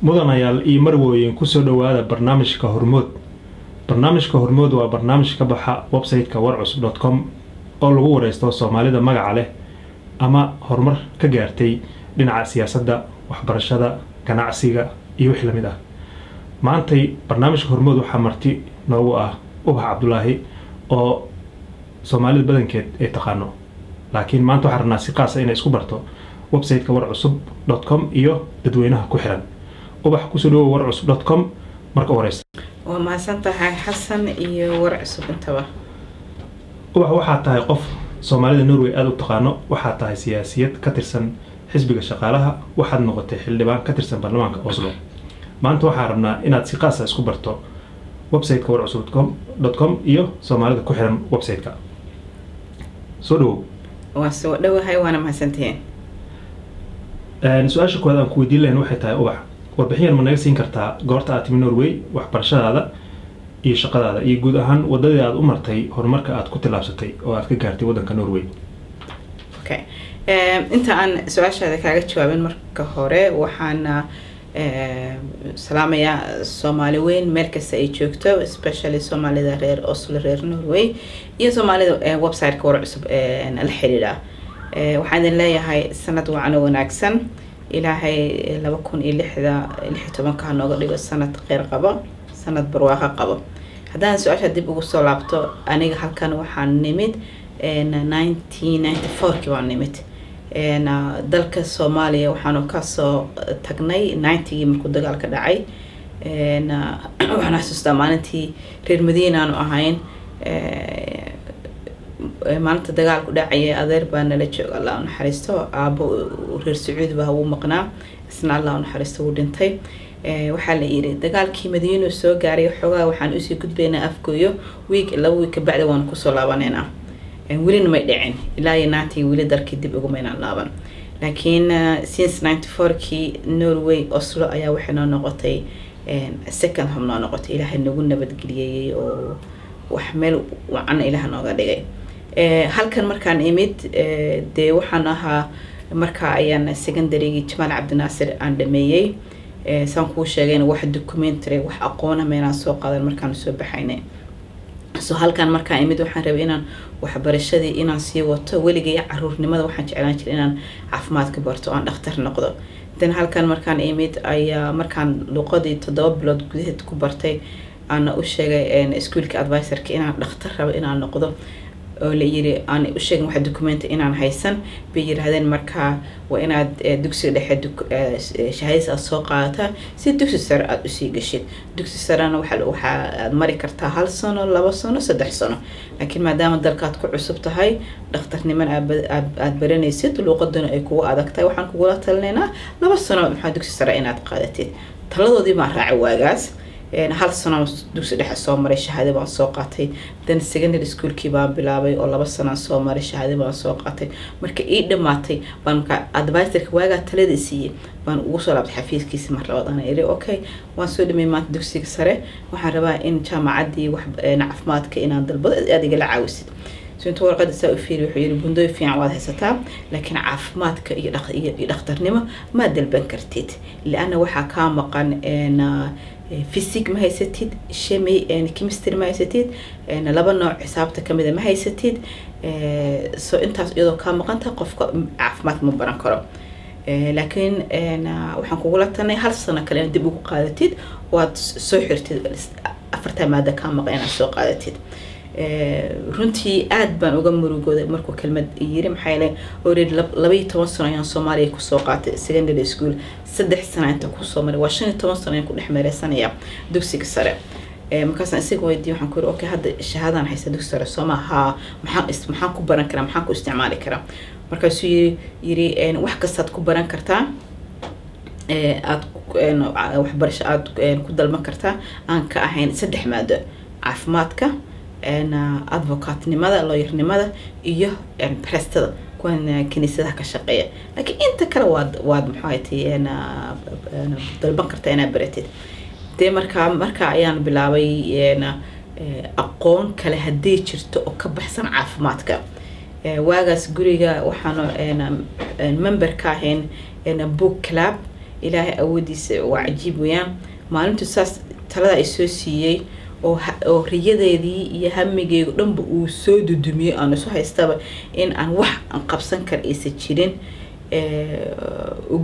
mudanayaal iyo marwooyin ku soo dhawaada barnaamijka Hormood. Barnaamijka Hormood waa barnaamij ka baxa website-ka warcusub.com oo lagu wareysto Soomaalida magaca leh ama horumar ka gaartay dhinaca siyaasadda, waxbarashada, ganacsiga iyo wixii la mid ah. Maantay barnaamijka Hormood waxa marti noogu ah Ubax Cabdulaahi oo Soomaalida badankeed ay taqaano. Laakiin maanta waxaan rabnaa si qaas ah inay isku barto website-ka warcusub.com iyo dadweynaha ku xiran. ubax ku soo dhawo warcusub.com marka horeysa. waa mahadsantahay Xasan iyo warcusub intaba. ubax waxaa tahay qof Soomaalida Norway aad u taqaano, waxaa tahay siyaasiyad ka tirsan xisbiga shaqaalaha, waxaad noqotay xildhibaan ka tirsan baarlamaanka Oslo. Maanta waxaan rabnaa inaad si qaas ah isku barto website-ka warcusub.com iyo Soomaalida ku xiran website-ka. Soo dhawo. waa soo dhawahay waana mahadsantihiin. Su'aasha koowaad aan ku weydiin lahayn waxay tahay ubax, warbixin ma naga siin kartaa goorta aad timi Norway, waxbarashadaada iyo shaqadaada iyo guud ahaan wadadii aad u martay horumarka aad ku tilaabsatay oo aad ka gaartay wadanka Norway? Okay. Inta aan su'aashaada kaaga jawaabin marka hore waxaan salaamayaa Soomaali weyn meel kasta ay joogto, especially Soomaalida reer Oslo, reer Norway iyo Soomaalida website-ka warcusub la xiriira. waxaan idin leeyahay sanad wacan wanaagsan. ilaahay 2016 nooga dhigo sanad kheyr qabo, sanad barwaaqo qabo. haddaan su'aasha dib ugu soo laabto, aniga halkan waxaan nimid 1994 waan nimid dalka Soomaaliya. waxaan ka soo tagnay 90 markuu dagaalka dhacay. waxaan xasuustaa maalintii reer Madiina aanu ahayn, maalinta dagaalku dhacay adeer baa nala jooga, Allah u naxariisto. aabo reer Sacuudi baa uu maqnaa, isna Allah u naxariisto uu dhintay. waxaa la yiri dagaalkii Madiina soo gaaray xogaa, waxaan u sii gudbaynaa Afgooyo laba week ka bacdi waan ku soo laabaneynaa. welina may dhicin ilaa iyo naantii weli dalkii dib ugu maynaan laaban. laakiin since 94kii Norway Oslo ayaa waxay noo noqotay second home noo noqotay. ilaahay nagu nabadgeliyay oo wax meel wacan ilaahay nooga dhigay. halkan markaan imid dee waxaan ahaa markaa ayaan secondary Jamaal Cabdinaasir aan dhameeyay. saan kuu sheegayna wax documentary wax aqoon ah meelaan soo qaadan markaan soo baxaynay. so halkan markaan imid waxaan rabay inaan waxbarashadii inaan sii wato. weligay caruurnimada waxaan jeclaan jiray inaan caafimaadka barto, aan dhakhtar noqdo. dan halkan markaan imid ayaa markaan luqadii 7 bilood gudaheed ku bartay, aan u sheegay iskuulka advisor-ka inaan dhakhtar rabo inaan noqdo. oo la yiri aan u sheegin wax document inaan haysan. bay yiraahdeen markaa waa inaad dugsiga dhexe shahaadada soo qaadataa si dugsi sare aad u sii gashid. dugsi sarena waxa aad mari kartaa 1 sano, 2 sano, 3 sano. laakiin maadaama dalkaad ku cusub tahay, dhakhtarniman aad baranaysid, luqaduna ay kugu adag tahay, waxaan kugula talinaynaa 2 sano maxaa dugsi sare inaad qaadatid. taladoodii ma raacay waagaas. 1 sano dugsi dhexe soo maray, shahaado baan soo qaatay. dan secondary schoolkii baan bilaabay oo 2 sano soo maray, shahaado baan soo qaatay. marka ii dhamaatay baan marka advisor-ka waaga talada siiyay baan ugu soo laabtay xafiiskiisa mar labaad. aan iri okay, waan soo dhameeyay maanta dugsiga sare, waxaan rabaa in jaamacadii wax caafimaadka inaan dalbado aad igala caawisid. so inta warqada saa u fiiri wuxuu yiri bundooy fiican waad haysataa, laakiin caafimaadka iyo dhakhtarnimo ma dalban kartid, laana waxa ka maqan physics ma haysatid, chemistry and chemistry ma haysatid, laba nooc xisaabta kamid ma haysatid. so intaas iyadoo ka maqanta qofka caafimaad ma baran karo. laakiin waxaan kugula talnay 1 sano kale dib ugu qaadatid oo aad soo xirtid 4 maada ka maqan inaad soo qaadatid. runtii aad baan uga murugooday markuu kelmad yiri, maxay leeyahay already 12 sano ayaan Soomaaliya ku soo qaatay secondary school, 3 sano inta ku soo maray, waa 15 sano ayaan ku dhex meeraysanaya dugsiga sare. markaasaan isaga weydiiyay, waxaan ku yiri okay, hadda shahaadaan haysta dugsiga sare Soomaha, maxaan ku baran karaa, maxaan ku isticmaali karaa? markaasuu yiri wax kasta aad ku baran kartaa, aad waxbarasho aad ku dalban kartaa aan ka ahayn 3 maado: caafimaadka, advocate-nimada, lawyer-nimada iyo prestada kuwan kiniisadaha ka shaqeeya. laakiin inta kale waad maxay dalban kartaa inaad baratid. dee markaa ayaan bilaabay aqoon kale haddii jirto oo ka baxsan caafimaadka. waagaas guriga waxaan member ka ahayn book club ilaahay awoodiisa waa cajiib weeyaan maalintu saas talada ay soo siiyey oo riyadeedii iyo hamigeygu dhanba uu soo dudumiyey aan isu haystaba in aan wax aan qabsan kar aysan jirin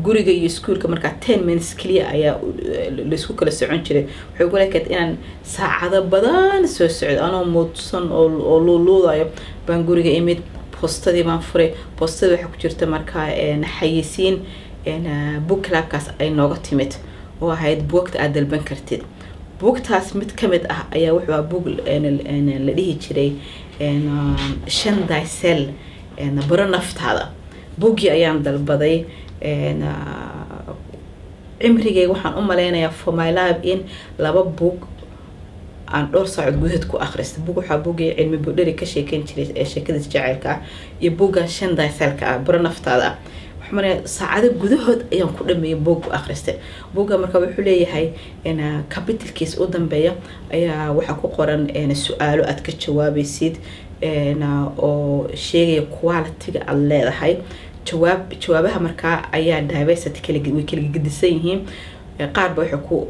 guriga iyo iskuulka markaa 10 minutes kaliya ayaa la isku kala socon jiray waxay ugu leeyahay inaan saacado badan soo socdo anoo moodsan oo luuluudayo baan guriga imid postadii baan furay postada waxa ku jirta markaa xayisiin book clubkaas ay nooga timid oo ahayd buugta aad dalban kartid buugtaas mid ka mid ah ayaa wuxuu ahaa buug la dhihi jiray shan daysel baro naftaada buuggii ayaan dalbaday cimrigay waxaan u maleynayaa for my life in 2 buug aan dhowr saacadood gudaheed ku akhristo buug waxaa buugay cilmi boodhari ka sheekeyn jiray ee sheekada jacaylka ah iyo buugga shan dayselka ah baro naftaada waxaan saacado gudahood ayaan ku dhameeyay buug akhristay buugga marka wuxuu leeyahay capitalkiis u dambeeya ayaa waxa ku qoran su'aalo aad ka jawaabaysid oo sheegaya quality-ga aad leedahay jawaabaha markaa ayaa diversity way kala gedisan yihiin qaar ba waxa ku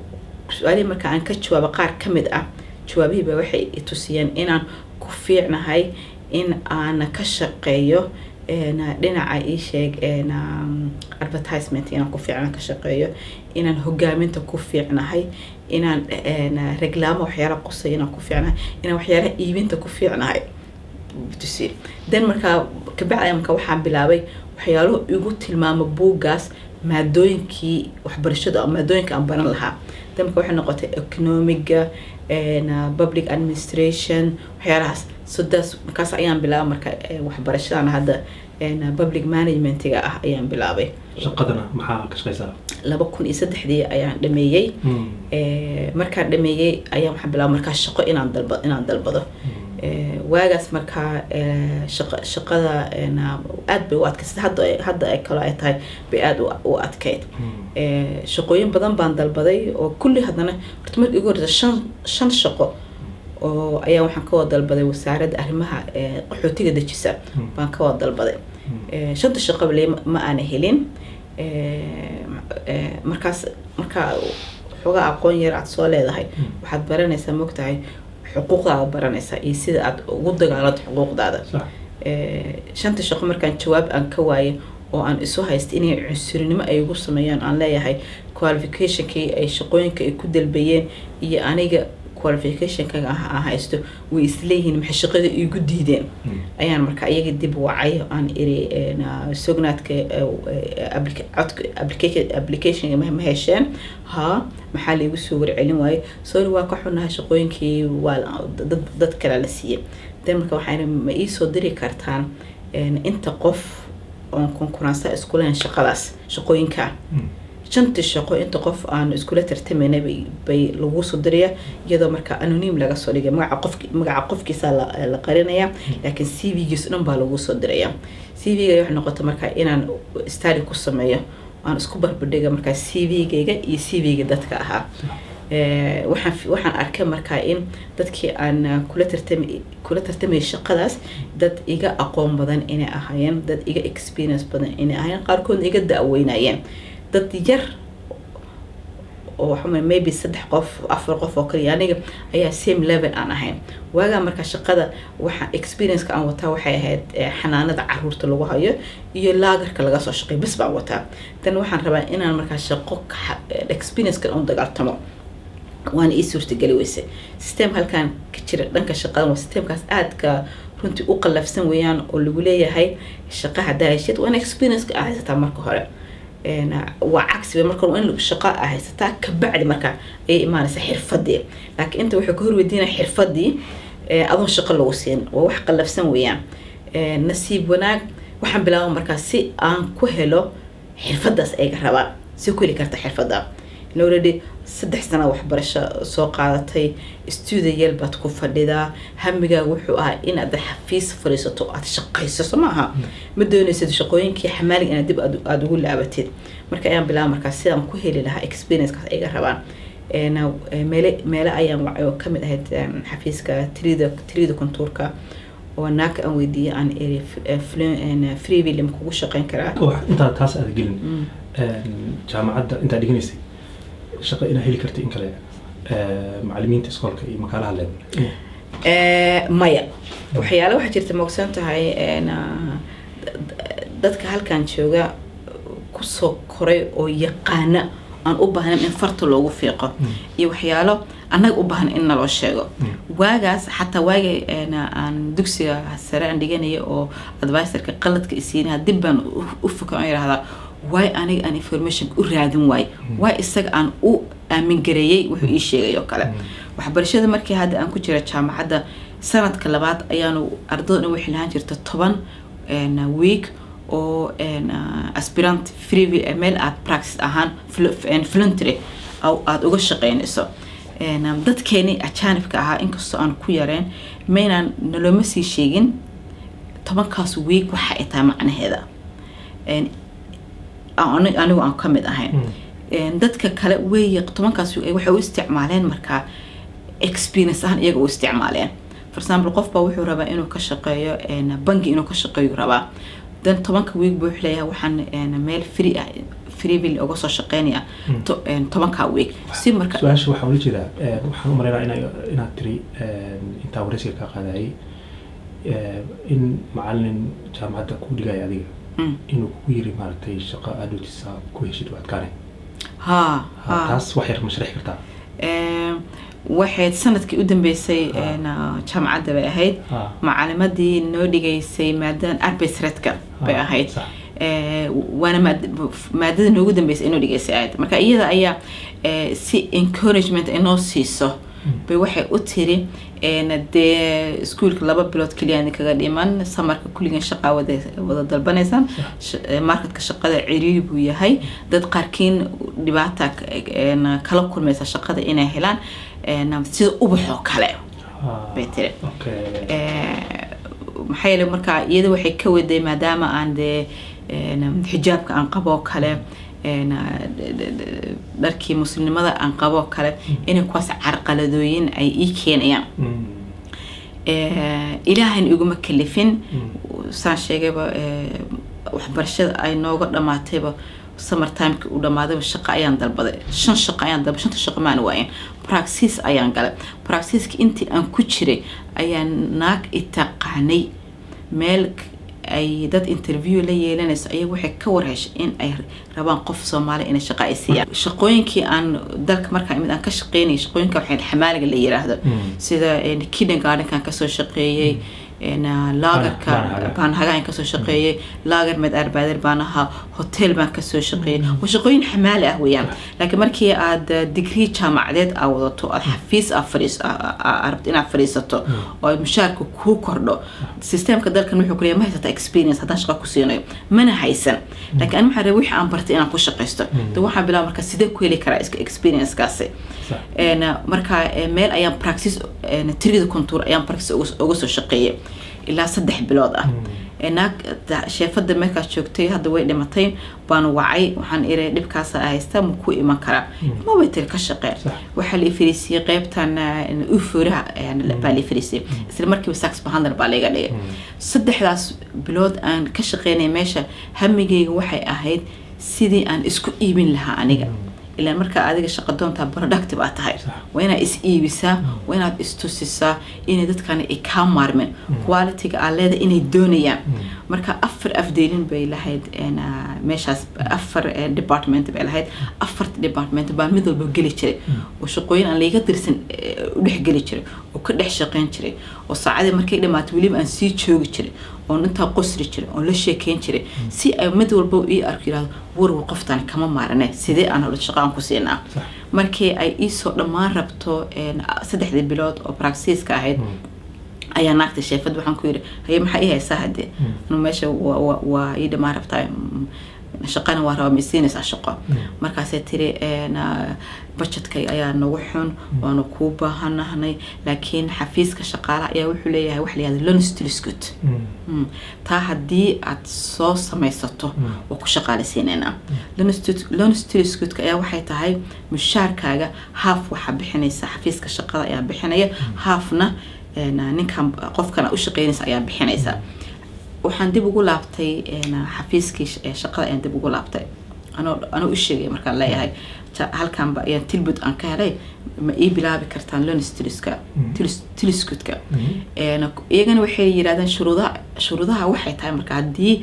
su'aalaha marka aan ka jawaabo qaar kamid ah jawaabihii ba waxay tusiyeen inaan ku fiicnahay in aan ka shaqeeyo dhinaca ii sheeg advertisement inaan ku fiicnaan ka shaqeeyo inaan hogaaminta ku fiicnahay inaan reklaamo waxyaalo qosay inaan ku fiicnahay inaan waxyaalo iibinta ku fiicnahay tusir dan marka ka bacay marka waxaan bilaabay waxyaalo igu tilmaamo buugaas maadooyinkii waxbarashada maadooyinka aan baran lahaa dan marka waxay noqotay economiga public administration waxyaalahaas sidaas markaas ayaan bilaabay marka waxbarashadan hadda public managementiga ah ayaan bilaabay shaqadana maxaa ka shaqeysaa 2003 ayaan dhameeyay markaan dhameeyay ayaan waxaan bilaabay marka shaqo inaan dalbado waagaas marka shaqada aad bay u adkaysay hadda ay kala ay tahay bay aad u adkayd shaqooyin badan baan dalbaday oo kulli hadana horta markii ugu horreysay 5 shaqo oo ayaa waxaan ka wada dalbaday wasaaradda arrimaha qaxootiga dejisa baan ka wada dalbaday 5 shaqo ma aan helin marka xogaa aqoon yar aad soo leedahay waxaad baranaysaa mogtahay xuquuqdaada baranaysaa iyo sida aad ugu dagaalanto xuquuqdaada 5 shaqo markaan jawaab aan ka waayay oo aan isu haystay inay cunsurinimo ay ugu sameeyaan aan leeyahay qualificationkii ay shaqooyinka ay ku dalbayeen iyo aniga qualificationkaga aan haysto way isleeyihiin maxay shaqada igu diideen ayaan marka iyaga dib wacay aan iri sognaadka application ma hesheen maxaa la igu soo warcelin waayay sorry waa ka xunahay shaqooyinkii waa dad kale la siiyay dan marka waxaan ma ii soo diri kartaan inta qof oo konkurransa isku leen shaqooyinka 5 shaqo inta qof aan iskula tartamayna bay lagu soo diriya iyadoo marka anonymous laga soo dhigay magaca qofkiisa la qarinaya laakiin CV-giisa dhan baa lagu soo diraya CV-ga waxa noqotay marka inaan study ku sameeyo aan isku barbardhiga marka CV-gayga iyo CV-ga dadka ahaa waxaan arkay marka in dadkii aan kula tartamay shaqadaas dad iga aqoon badan inay ahaayeen dad iga experience badan inay ahaayeen qaarkood iga daaweynayeen dad yar oo waxaa maybe 3 qof 4 qof oo kaliya aniga ayaa same level aan ahayn waaga marka shaqada waxa experience ka aan wataa waxay ahayd xanaanada caruurta lagu hayo iyo laagarka laga soo shaqeey bas baan wataa tan waxaan rabaa inaan marka shaqo experience ka aan dagaaltamo waan ii suurtagali weysay system halkan ka jira dhanka shaqada waa systemkaas aad ka runtii u qalafsan weeyaan oo lagu leeyahay shaqada daashid waan experience ka ahaysataa marka hore waa cagsi marka in shaqo ahaysataa ka bacdi marka ay imaanaysa xirfadii laakiin inta waxa ka horweydiina xirfadii adoon shaqo lagu siin waa wax qalafsan weeyaan nasiib wanaag waxaan bilaabay marka si aan ku helo xirfadaas ay rabaan si ku heli karta xirfada already 3 sano waxbarasho soo qaadatay student baad ku fadhidaa hamiga wuxuu ahaa in aad xafiis fariisato aad shaqayso maaha ma doonaysid shaqooyinkii xamaaliga inaad dib aad ugu laabatid marka ayaan bilaabay marka sidaan ku heli lahaa experience kaas ay rabaan meele ayaan wacay oo kamid ahayd xafiiska trida kontuurka oo naaka aan weydiiyay aan eri free will kugu shaqeyn karaa inta taas aad gelin jaamacadda inta dhiganaysay shaqo ina heli kartay in kale macallimiinta iskoolka iyo makaalaha leed maya waxyaalo waxa jirta moogsan tahay dadka halkan jooga ku soo koray oo yaqaana aan u baahnayn in farta loogu fiiqo iyo waxyaalo annaga u baahan in naloo sheego waagaas xataa waagay aan dugsiga sare aan dhiganaya oo advisorka qaladka isiinaha dib baan u fikir aan yiraahdaa why aniga aan information u raadin waay why isaga aan u aamin gareeyay wuxuu ii sheegay oo kale waxbarashada markii hadda aan ku jira jaamacadda sanadka labaad ayaanu ardayda waxay lahaan jirta 10 week oo aspirant free meel aad practice ahaan voluntary aad uga shaqeynayso dadkeeni ajaanibka ahaa inkastoo aan ku yareen maynaan nalooma sii sheegin 10kaas week waxa ay tahay macnaheeda anigu aan ka mid ahayn dadka kale way 10kaas waxay u isticmaaleen markaa experience ahaan iyaga u isticmaaleen for example qof baa wuxuu rabaa inuu ka shaqeeyo bangi inuu ka shaqeeyo rabaa dan 10ka week buu leeyahay waxaan meel free ah freebill uga soo shaqeynaya 10ka week si marka su'aasha waxa uu jiraa waxaan u maleynaa inaad tiri inta wareysiga ka qaaday in macallin jaamacadda ku dhigay adiga inuu ku yiri maartay shaqo adootisa ku heshid waad kaane taas wax yar ma sharaxi kartaa waxayd sanadkii u dambeysay jaamacadda bay ahayd macallimadii noo dhigaysay maadadan arbitradka bay ahayd waana maadada noogu dambeysay inoo dhigaysay ahayd marka iyada ayaa si encouragement inoo siiso bay waxay u tiri dee iskuulka 2 bilood kaliya kaga dhiman samarka kulligan shaqa wada dalbanaysan marketka shaqada ciriiri buu yahay dad qaarkiin dhibaata kala kulmaysa shaqada inay helaan sida ubaxoo kale bay tiri maxay yeelay marka iyada waxay ka waday maadaama aan dee xijaabka aan qabo kale dharkii muslimnimada aan qabo kale inay kuwaas carqaladooyin ay ii keenayaan ilaahan iguma kalifin saan sheegayba waxbarashada ay nooga dhamaatayba summer time-ki u dhamaaday shaqo ayaan dalbaday 5 shaqo ayaan dalbaday 5 shaqo maan waayeen practice ayaan galay practice-ki intii aan ku jiray ayaan naag itaqaanay meel ay dad interview la yeelanayso ayagu waxay ka warheshay in ay rabaan qof Soomaali in shaqo ay siiyaan shaqooyinkii aan dalka markaa imid aan ka shaqeynay shaqooyinka waxay xamaaliga la yiraahdo sida kindergarten kan ka soo shaqeeyay laagarka baan hagaan ka soo shaqeeyay laagar mid arbaadir baan ahaa hotel baan ka soo shaqeeyay shaqooyin xamaali ah weeyaan laakiin markii aad degree jaamacadeed aad wadato aad xafiis arabta inaad fariisato oo mushaarku ku kordho systemka dalkan wuxuu ku leeyahay ma haysato experience haddaan shaqo ku siinayo mana haysan laakiin aan waxaan rabay wixii aan bartay inaan ku shaqeysto waxaan bilaabay marka sidee ku heli karaa experience kaasi marka meel ayaan practice tirida kontur ayaan practice uga soo shaqeeyay ilaa 3 bilood ah naag sheefada markaas joogtay hadda way dhimatay baan wacay waxaan iray dhibkaas haysta ma ku iman kara ma way tir ka shaqeey waxa la ifriisay qaybtan u furaha la baa la ifriisay isla markii sax behandler baa laga dhigay 3daas bilood aan ka shaqeynay meesha hamigeyga waxay ahayd sidii aan isku iibin lahaa aniga ilaa marka adiga shaqo doonta productive aad tahay wayna is iibisa wayna istusisa inay dadkan ay ka maarmeen quality-ga aalada inay doonayaan marka 4 afdeelin bay lahayd meeshaas 4 department bay lahayd 4 department baa mid walba gali jiray oo shaqooyin aan leeyahay dirsan u dhex gali jiray oo ka dhex shaqeyn jiray oo saacadii markay dhamaato waliba aan sii joogi jiray oo inta qosri jiray oo la sheekeyn jiray si ay mid walba ii arkiraado war qoftan kama maarane sidee aan hawlo shaqo aan ku siinaa markii ay ii soo dhamaan rabto 3 bilood oo practice ka ahayd ayaa naagta sheefad waxaan ku yiri hay maxay ii haysaa hadee inuu meesha waa ii dhamaan rabtaa shaqana waa rabaa miisiinaysa shaqo markaas ay tiri budgetka ayaa nagu xun waana ku baahanahay laakiin xafiiska shaqaalaha ayaa wuxuu leeyahay wax la yiraahdo lonestilscoot taa hadii aad soo samaysato oo ku shaqaaleysiinayna lonestilscoot ayaa waxay tahay mushaarkaaga half waxa bixinaysa xafiiska shaqada ayaa bixinaya halfna ninkan qofkana u shaqeynaysa ayaa bixinaysa waxaan dib ugu laabtay xafiiskii shaqada aan dib ugu laabtay أنا إيشي مركان لا هاي هل كان بقى يعني تلبد عن كهلاي ما إيه بلا بكرتان لون تلسكوتك أنا يجنا وحي يرادن شروطها وحي تاي مركان دي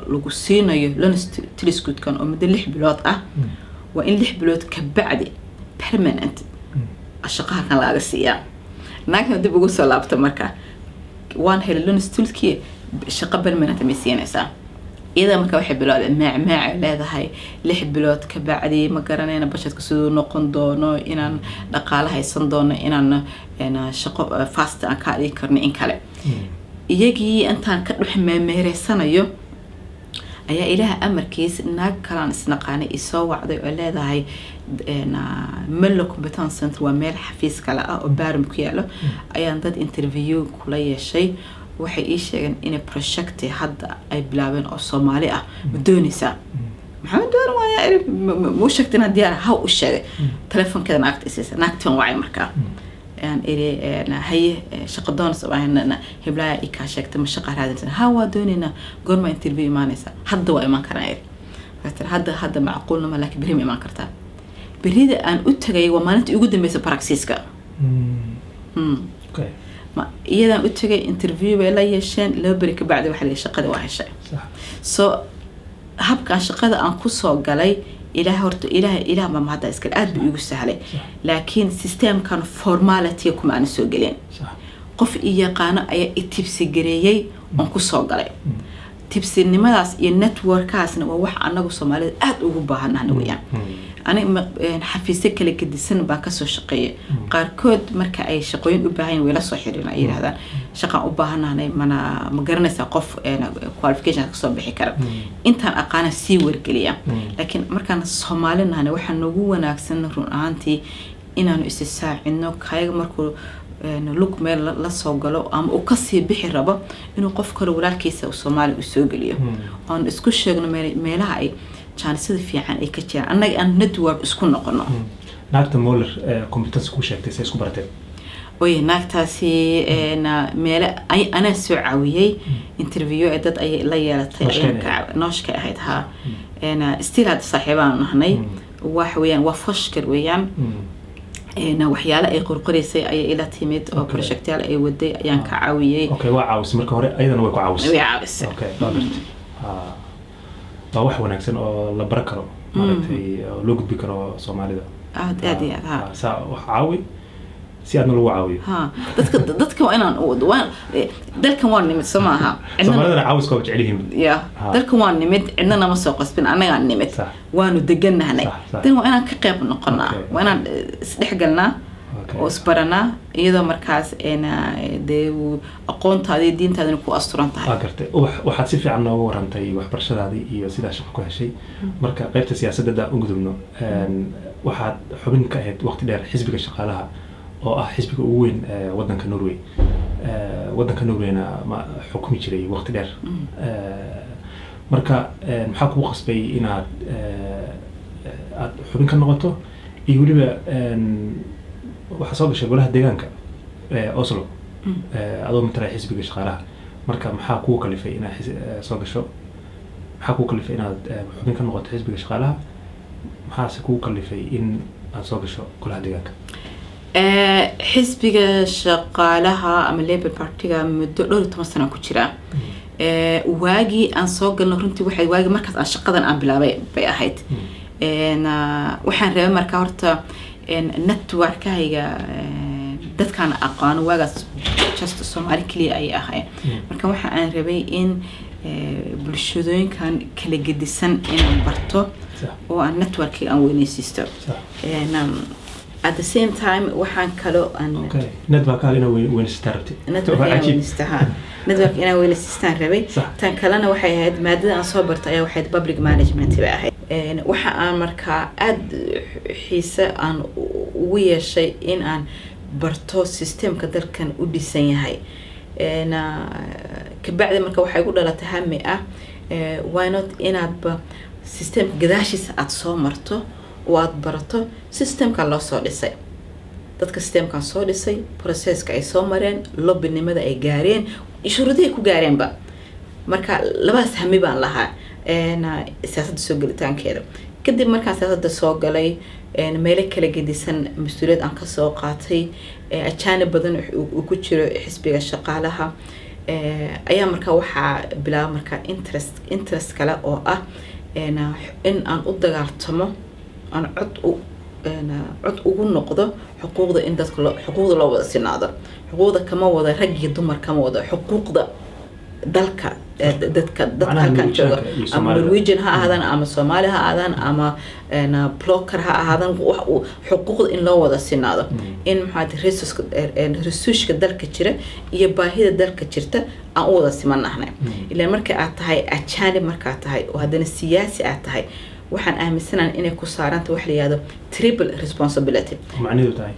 لقصينا لون تلسكوت كان أم دلح بلوت وإن لح بلوت كبعدي permanent الشقها كان لا قصيا ناك ندي بقول سلابته مركا وان هي لون تلسكي شقة permanent ميسينسا إذا ما كان يحب بلاد مع لا هاي لح بلوت كبعدي ما قرنينا بشت كسودو نقون دونو إن نقالها يصندون إن أنا شقة فاست أكادي كرني إن كله يجي أنت كروح مهري سنة يو أي إله أمر كيس إنك كلام سنقاني يسوع عضي ولا هاي أنا ملك بتان سنتر ومال حفيز كلا أو بارم كيالو أي عندد انترفيو كل شيء وحي إيش إن بروجكتي حد أي بلابن أو صومالي بدون سا محمد دور ما يعرف مو شكتنا ديار هاو الشيء تلفون كذا ناقت أساسا ناقتهم وعي مركا يعني إلي أنا هي شقدون سواء إن هبلا إكاشكت مش شقة هذا هوا دونينا قول ما انترفيو ما نسا حد وعي ما كان عير هذا معقول ما لك بريم ما كرتا بريد أن أتجي وما نت يقول دم بس براكسيسكا أوكي ما إذا أتجي انترفيو ولا يشين لو بريك بعد واحد شقة واحد شيء صح هب كان شقة أن كسر قلي إله ما هذا إسكال بيجوا سهلة لكن سيستم كان فورماليتي يكون عن السوقين قف إياه قانا أي تبسي جريء أنكسر قلي تبسي النماذج النتورك هاسنا ووح أنا وصومالي وجوبها نحن أنا حفيزك اللي كده سن باكسو شقية قاركود مركا أي شقيين أباهين ولا صحيحين أي هذا شقة أباهنا أنا مقارنة سقف qualification كصوب بحكرة أنت أقانا سيور كليا لكن مركا الصومالي أنا وح نجوا ناكسن رونانتي إن أنا استساع إنه كاي مركو نلوك ميل لا سوغلو ام او كسي بخي ربا انو قف كل ولالكيسا او Soomaali u soo galiyo aan isku sheegno meelaha ay chance fiican ay ka jiraan anaga aan network isku noqono naagta Moller competence ku sheegtay say isku barateen way naagtaasi meel ay ana soo caawiyay interview dad ay la yeelatay nooshka ahayd ha ana still had saaxiibaan nahnay wax weeyaan waa fashkar weeyaan أنا وحياة أي قرقريسي أي إلى تيميد أو بروجكتيال أي ودي أيان كعاوية. أوكي وعاوس مركه هوري أيضا هو كعاوس. وعاوس. أوكي قدرت. وح ونكسن أو لبركرو مالتي لوجد بكرو Soomaali ده. أدي هذا. سا وعاوي. سيادنا لو عاوي. ضدك وين ذلك وان نمد سماها. Soomaali ده عاوس كوبج عليهم. يا ذلك وان نمد عندنا مسوق بين أنا عن نمد. وانو دقنا هني. ده وأنا كقيب نقنا وأنا استحقلنا. وصبرنا إذا مركز أنا ده أقونت هذه الدين تادن كو أسطوران تاعي. أكرت وحد سيف عنا ورانتي وحبرشة هذه يصير شق كل شيء مركز قيبت السياسة ده أنقذنا واحد حبين كهد وقت دار حزب الشقالها أو حزب وين ودن كنوروي ودن كنوروي أنا ما حكومي جري وقت دار مركز محاكم وخص بي إن حبين كنغطه يقولي بقى وحصل شيء ولا هديانك أوصله أظن متى حزب الشقالها مركز محاكوك اللي في إنا صاق الشو محاكوك اللي في إنا حبين كنغط حزب الشقالها محاسكوك اللي في إن صاق الشو كل هديانك حزب الشقالها أم الليبر بارتيga muddo 12 sano ku jira waagi aan soo galno runtii waxay waagi markaas aan shaqadan aan bilaabay bay ahayd waxaan rabay markaa horta network-kayga dadkaan aqaan waagaas just Soomaali kaliya ay ahayd marka waxa aan rabay in bulshooyinkan kala gedisan inaan barto oo aan network aan weynaysiisto at the same time waxaan kalo aan network ina weynaysiistarabti network ina weynaysiistaan rabay tan kalena waxay ahayd maadada aan soo bartay ayaa waxay public management bay ahayd waxa aan markaa aad xiise aan ugu yeeshay in aan barto systemka dalkan u dhisan yahay ka bacdi marka waxay ku dhalatay hami ah why not inaad ba system gadaashiisa aad soo marto oo aad barato systemka loo soo dhisay dadka systemkan soo dhisay processka ay soo mareen lobbinimada ay gaareen shuruudaha ku gaareen ba marka labaas hami baan lahaa siyaasadda soo galitaankeeda kadib markaan siyaasadda soo galay meelo kala gedisan mas-uuliyad aan kasoo qaatay ajaanib badan uu ku jiro xisbiga shaqaalaha ayaa markaa waxaa bilaaba markaa interest kale oo ah in aan u dagaaltamo aan cod ugu noqdo xuquuqda in dadka xuquuqda loo wada sinaado xuquuqda kama wada rag iyo dumar kama wada xuquuqda dalka dadka halkan jooga ama Norwegian ha ahaadaan ama Soomaali ha ahaadaan ama blocker ha ahaadaan xuquuqda in loo wada sinaado in maxaa resuushka dalka jira iyo baahida dalka jirta aan u wada simanahnay ilaa marka aad tahay ajaanib marka tahay oo hadana siyaasi aad tahay waxaan aaminsanahay inay ku saaranta wax la yiraahdo triple responsibility macnaheedu tahay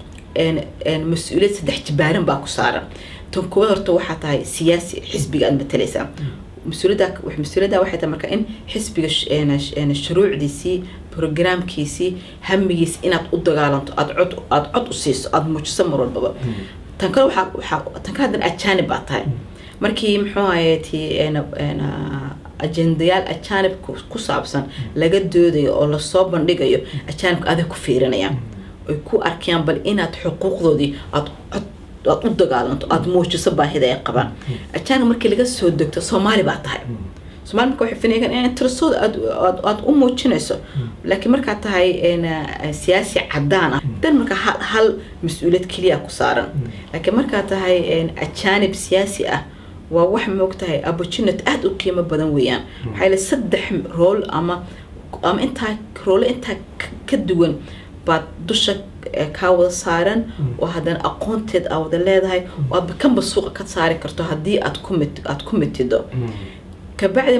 mas'uuliyad saddex jibaaran baa ku saaran tan koowaad horta waxaa tahay siyaasi xisbiga aad matalaysaa مسؤولية واحدة مركا إن حسب أنا shuruucdiisii programkiisii hamigiis inaad u dagaalanto aad cod u siiso aad muujiso mar walbaba tan kale tan ka hadan ajaanib baa tahay markii muxuu ahaayay ajendayaal ajaanib ku saabsan laga doodayo oo la soo bandhigayo ajaanibka aad ku fiirinayaan oo ku arkayaan bal inaad xuquuqdoodii aad u dagaalanto aad muujiso baahida ay qabaan ajaanib markii laga soo degto Soomaali baa tahay Soomaali marka waxay fiinayaan in interestooda aad u muujinayso laakiin marka tahay siyaasi cadaan ah dan marka hal mas'uuliyad kaliya ku saaran laakiin marka tahay ajaanib siyaasi ah waa wax moogtahay opportunity aad u qiimo badan weeyaan waxay la saddex role ama inta ka duwan baad dusha ka wada saaran oo hadan aqoonteed aad wada leedahay oo aad kan suuqa ka saari karto hadii aad ku mitido ka bacdi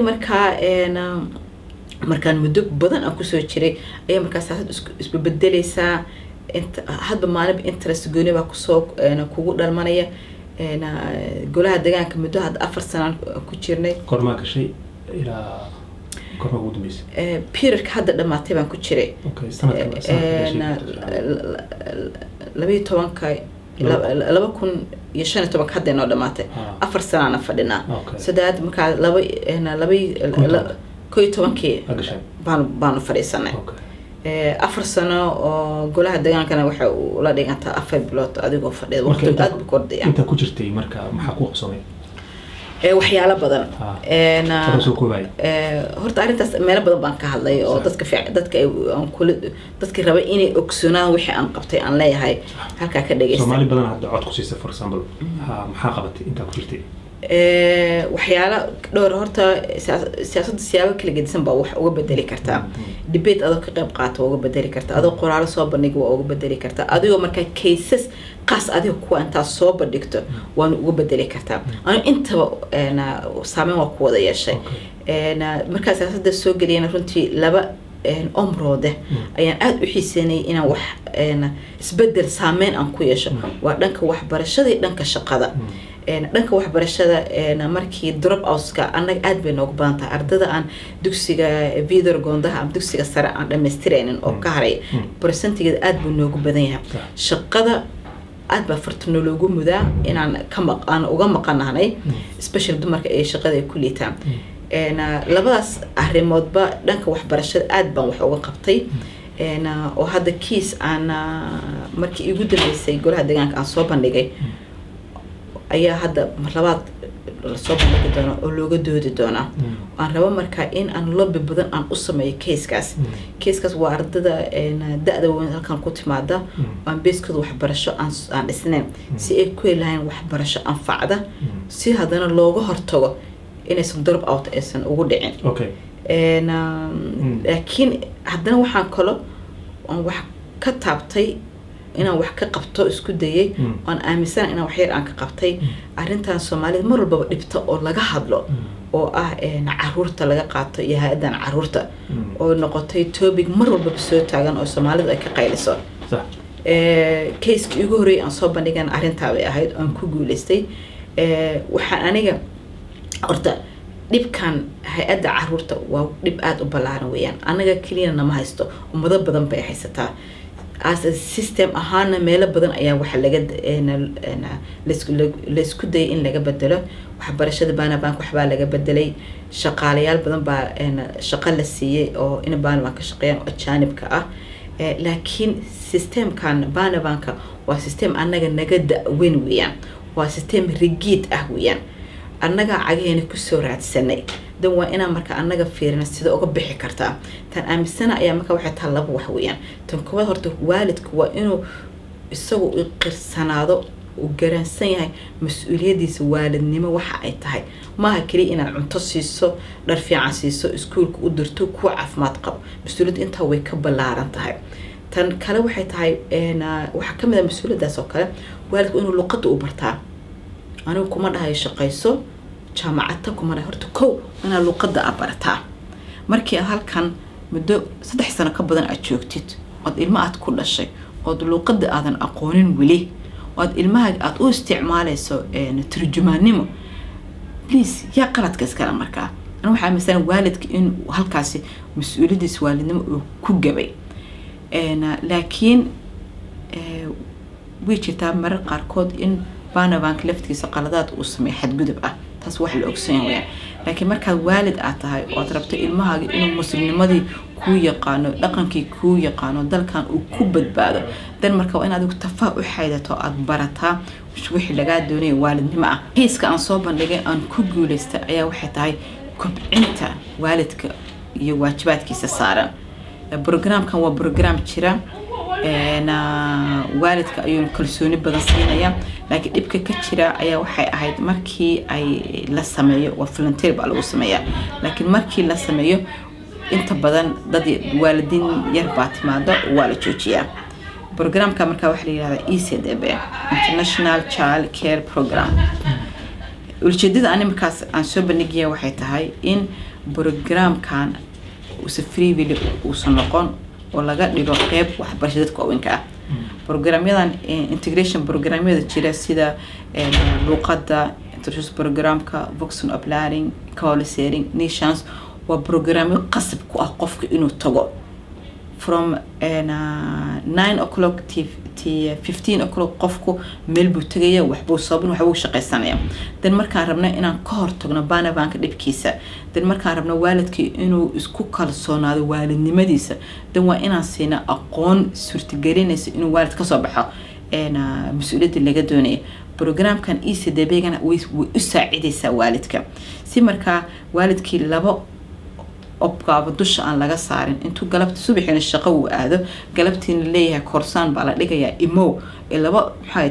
markaan muddo badan aan ku soo jiray ayaa markaas isku bedelaysaa hadba maalin interest gooni baa ku soo kugu dhalmanaya golaha deegaanka muddo had 4 sano ku jirnay korma ka shay ilaa korma ugu dambeysay period hadda dhamaatay baan ku jiray okay sanadka 2015 hadda noo dhamaatay 4 sano aan fadhinaa sadad marka 2012 baan fadhiisanay 4 sano oo golaha deegaankana waxa uu la dhigantaa 4 bilood adigoo fadhiyo waqti aad ku kordhiya inta ku jirtay marka maxaa ku qabsamay waxyaalo badan horta arintaas meel badan baan ka hadlay oo dadka raba inay ogsoonaan wixii aan qabtay aan leeyahay halka ka dhageysan Soomaali badan hadda cod ku siisa for example maxaa qabatay inta ku jirtay waxyaalo dhowr horta siyaasadda siyaabo kala gedisan baa wax uga bedeli kartaa debate adoo ka qayb qaato uga bedeli kartaa adoo qoraal soo bandhig waa uga bedeli kartaa adigoo marka cases qaas adiga kuwa inta soo bandhigto waan uga bedeli kartaa aan intaba saameyn waa ku wada yeeshay marka siyaasadda soo galiyana runtii laba omroode ayaan aad u xiiseynay inaan wax isbedel saameyn aan ku yeesho waa dhanka waxbarashada iyo dhanka shaqada dhanka waxbarashada markii drop outska anaga aad bay noogu badan tahay ardada aan dugsiga Vidar Gondaha ama dugsiga sare aan dhameystiraynin oo ka haray percentigeeda aad buu noogu badan yahay shaqada aad baa fartano loogu mudaa inaan uga maqanaanay special dumarka ee shaqada ay ku liitaan labadaas arrimoodba dhanka waxbarashada aad baan wax uga qabtay oo hadda kiis aan markii ugu dambeysay golaha deegaanka aan soo bandhigay ayaa hadda labaad la soo bandhigi doona oo looga doodi doona aan rabo marka in aan lobby badan aan u sameeyo case-kaas waa ardada da'da weyn halkan ku timaada aan beeskooda waxbarasho aan dhisnayn si ay ku helaan waxbarasho anfacda si hadana looga hortago inaysan drop out aysan ugu dhicin laakiin haddana waxaan kalo aan wax ka taabtay inaan wax ka qabto isku dayay aan aaminsan inaan wax yar aan ka qabtay arintan Soomaalida mar walba dhibta oo laga hadlo oo ah caruurta laga qaato iyo hay'adan caruurta oo noqotay topic mar walba soo taagan oo Soomaalida ay ka qayliso case-kii ugu horeeyay aan soo bandhigan arintaa way ahayd aan ku guuleystay waxaan aniga horta dhibkan hay'adda caruurta waa dhib aad u ballaaran weeyaan anaga kaliya nama haysto ummado badan bay haysataa as a system ahaana meelo badan ayaa waxa laga laisku dayay in laga bedelo waxbarashada Banabank waxbaa laga bedelay shaqaalayaal badan baa shaqo la siiyay oo in Banabank ka shaqeeyaan oo ajaanibka ah laakiin systemkan Banabank waa system anaga naga weyn weeyaan waa system rigid ah weeyaan annaga cageena ku soo raadsanay dan waa inaan marka annaga fiirina sida uga bixi kartaa tan aamisana ayaa marka waxay tahay laba wax weeyaan tan koowaad horta waalidku waa inuu isagu u qirsanaado u garansan yahay mas'uuliyadiisa waalidnimo waxa ay tahay maaha kaliya inaad cunto siiso dhar fiican siiso iskuulka u dirto ku caafimaad qabo mas'uuliyad inta way ka ballaaran tahay tan kale waxay tahay waxa kamid ah mas'uuliyadaas oo kale waalidku inuu luqadda u bartaa anigu kuma dhahayo shaqayso jaamacadda kuma dhahay horta kow inaad luqadda barataa markii halkan muddo 3 sano ka badan aad joogtid ood ilmo aad ku dhashay ood luqadda aadan aqoonin weli ood ilmaha aad u isticmaalayso turjumaanimo please yaa qaladka iskala markaa anigu waxaa aaminsan waalidka in halkaasi mas'uuliyadiisa waalidnimo uu ku gabay laakiin way jirtaa marar qaarkood in Banabank laftiisa qaladaad uu sameeyo xadgudub ah taas wax la ogsan yahay laakiin marka waalid aad tahay oo aad rabto ilmahaaga inuu muslimnimadii ku yaqaano dhaqankii ku yaqaano dalkan uu ku badbaado dan marka waa inaad tafa u xaydato aad barataa wixii laga doonay waalidnimo ah heeska aan soo bandhigay aan ku guuleystay ayaa waxay tahay kobcinta waalidka iyo waajibaadkiisa saaran programkan waa program jira waalidka ayuu kalsooni badan siinaya laakiin dhibka ka jira ayaa waxay ahayd markii ay la sameeyo waa volunteer baa lagu sameeyaa laakiin markii la sameeyo inta badan dad waalidiin yar baa timaada waa la joojiyaa programka markaa waxa la yiraahdaa ECDB International Child Care Program ujeedada aan markaas aan soo bandhigaya waxay tahay in programkan uu si free uu soo noqon oo laga dhigo qayb waxbarashada dadka waaweynka ah programyadan integration programyada jira sida luqadda introduction programka vocational uplearning counseling nations waa programyo qasab ku ah qofka inuu tago from 9 o'clock to 15 o'clock qofku meel buu tagaya waxbuu sabin waxbuu shaqaysanaya dan markaan rabna inaan ka hortagno Banabank dhibkiisa dan markaan rabna waalidkii inuu isku kalsoonaado waalidnimadiisa dan waa inaan siina aqoon suurtagelinaysa inuu waalid ka soo baxo mas'uuliyadda laga doonayo programkan ECDB-gana way u saacidaysaa waalidka si markaa waalidkii laba obkaaba dusha aan laga saarin intuu galabta subaxina shaqo uu aado galabtiina leeyahay korsaan baa la dhigayaa imo laba maxay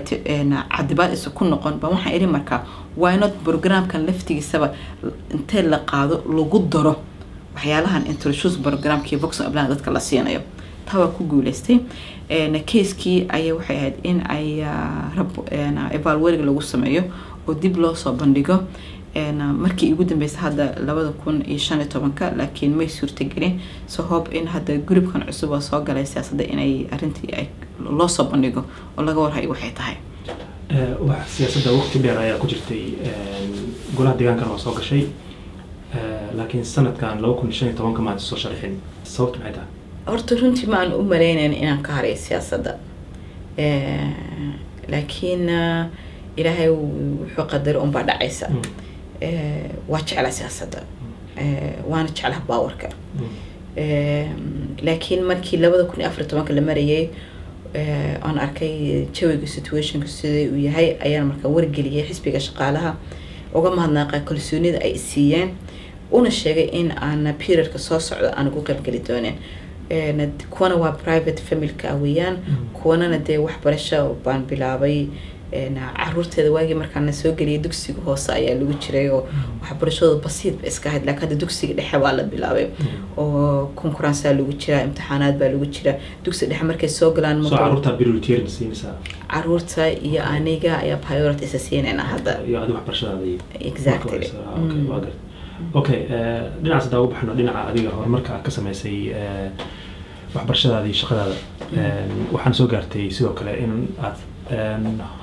cadibaad isu ku noqon ba waxaan iri markaa why not programkan laftigiisaba intee la qaado lagu daro waxyaalahan introduction programkii vocational uplearning dadka la siinayo tawa ku guuleystay case-kii ayaa waxay ahayd in ay evaluation lagu sameeyo oo dib loo soo bandhigo markii ugu dambeysay hadda 2015 laakiin may suurtagelin so hope in hadda groupkan cusub oo soo galay siyaasadda inay arintii ay loo soo bandhigo oo laga warhayo waxay tahay wax siyaasadda waqti dheer ayaa ku jirtay golaha deegaankan oo soo gashay laakiin sanadkan 2015 ma soo sharxin sababtu maxay tahay horta runtii ma aan u maleynayn inaan ka haray siyaasadda laakiin ilaahay wuxuu qadar un baa dhacaysa waa jeclaa siyaasadda waana jeclaa baawarka laakiin markii 2014 la marayay aan arkay jawiga situationka sidii uu yahay ayaan markaa wargeliyay xisbiga shaqaalaha uga mahadnaqay kalsoonida ay siiyeen una sheegay in aan periodka soo socdo aan ugu qayb gali doonin kuwana waa private family ka weeyaan kuwana dee waxbarasho baan bilaabay caruurteeda waagi markaan soo galiyay dugsiga hoose ayaa lagu jiray oo waxbarashada basiid iska ahayd laakiin dugsiga dhexe waa la bilaabay oo konkuraansada lagu jira imtixaanaad baa lagu jira dugsiga dhexe markay soo galaan caruurta priority siinaysa caruurta iyo aniga ayaa priority siinayna hadda iyo adiga waxbarashada exactly okay dhinaca sida ugu baxno dhinaca adiga horumarka ka sameysay waxbarashadaada iyo shaqadaada waxaan soo gaartay sidoo kale in aad